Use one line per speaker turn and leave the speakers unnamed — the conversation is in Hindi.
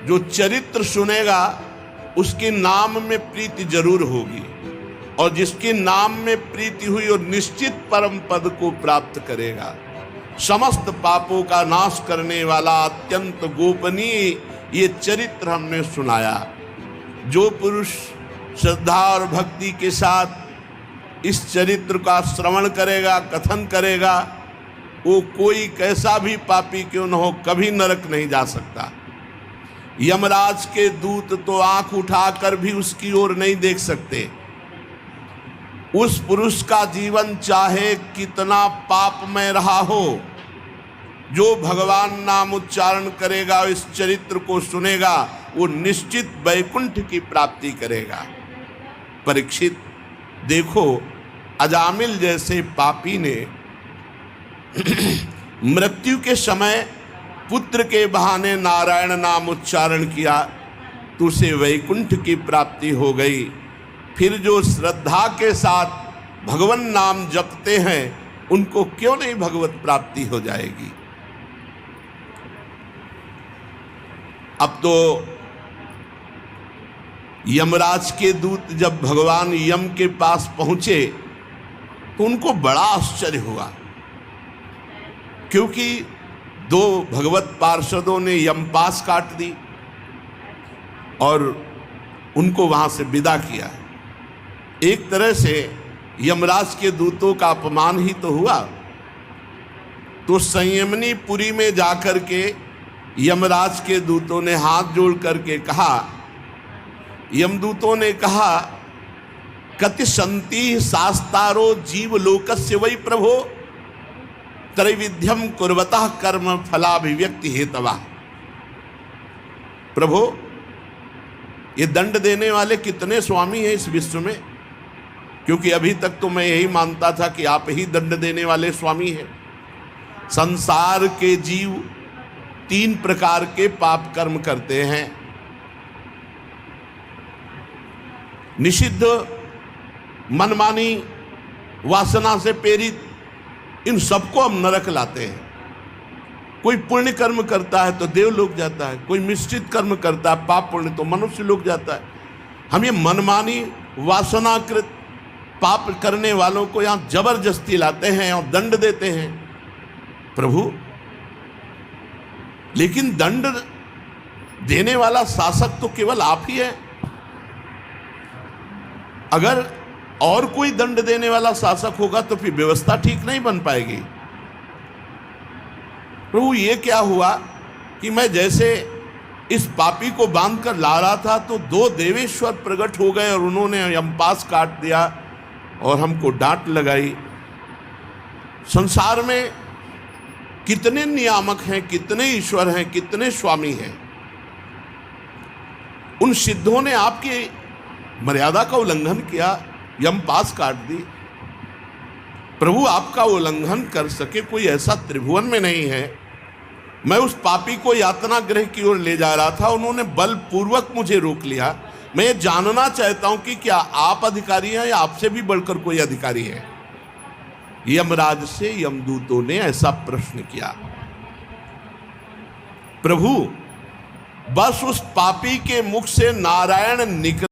जो चरित्र सुनेगा उसके नाम में प्रीति जरूर होगी, और जिसके नाम में प्रीति हुई और निश्चित परम पद को प्राप्त करेगा। समस्त पापों का नाश करने वाला अत्यंत गोपनीय ये चरित्र हमने सुनाया। जो पुरुष श्रद्धा और भक्ति के साथ इस चरित्र का श्रवण करेगा, कथन करेगा, वो कोई कैसा भी पापी क्यों न हो कभी नरक नहीं जा सकता। यमराज के दूत तो आंख उठाकर भी उसकी ओर नहीं देख सकते। उस पुरुष का जीवन चाहे कितना पापमय रहा हो, जो भगवान नाम उच्चारण करेगा, इस चरित्र को सुनेगा, वो निश्चित वैकुंठ की प्राप्ति करेगा। परीक्षित देखो, अजामिल जैसे पापी ने मृत्यु के समय पुत्र के बहाने नारायण नाम उच्चारण किया तो उसे वैकुंठ की प्राप्ति हो गई। फिर जो श्रद्धा के साथ भगवान नाम जपते हैं उनको क्यों नहीं भगवत प्राप्ति हो जाएगी। अब तो यमराज के दूत जब भगवान यम के पास पहुंचे तो उनको बड़ा आश्चर्य हुआ, क्योंकि दो भगवत पार्षदों ने यमपास काट दी और उनको वहां से विदा किया। एक तरह से यमराज के दूतों का अपमान ही तो हुआ। तो संयमनी पुरी में जाकर के यमराज के दूतों ने हाथ जोड़ करके कहा, यमदूतों ने कहा, कति संति शास्तारो जीव लोकस्य वै प्रभो त्रैविध्यम कुर्वतः कर्म फलाभिव्यक्ति हेतवा। प्रभो, ये दंड देने वाले कितने स्वामी हैं इस विश्व में, क्योंकि अभी तक तो मैं यही मानता था कि आप ही दंड देने वाले स्वामी हैं। संसार के जीव 3 प्रकार के पाप कर्म करते हैं। निषिद्ध, मनमानी, वासना से प्रेरित, इन सबको हम नरक लाते हैं। कोई पुण्य कर्म करता है तो देवलोक जाता है, कोई मिश्रित कर्म करता है पाप पुण्य तो मनुष्य लोक जाता है। हम ये मनमानी वासनाकृत पाप करने वालों को यहाँ जबरदस्ती लाते हैं और दंड देते हैं। प्रभु, लेकिन दंड देने वाला शासक तो केवल आप ही है। अगर और कोई दंड देने वाला शासक होगा तो फिर व्यवस्था ठीक नहीं बन पाएगी। प्रभु, ये क्या हुआ कि मैं जैसे इस पापी को बांध कर ला रहा था तो 2 देवेश्वर प्रकट हो गए और उन्होंने यमपास काट दिया और हमको डांट लगाई। संसार में कितने नियामक हैं, कितने ईश्वर हैं, कितने स्वामी हैं। उन सिद्धों ने आपकी मर्यादा का उल्लंघन किया, यमपास काट दी। प्रभु, आपका उल्लंघन कर सके कोई ऐसा त्रिभुवन में नहीं है। मैं उस पापी को यातना गृह की ओर ले जा रहा था, उन्होंने बलपूर्वक मुझे रोक लिया। मैं ये जानना चाहता हूं कि क्या आप अधिकारी हैं या आपसे भी बढ़कर कोई अधिकारी है। यमराज से यमदूतों ने ऐसा प्रश्न किया। प्रभु, बस उस पापी के मुख से नारायण निकल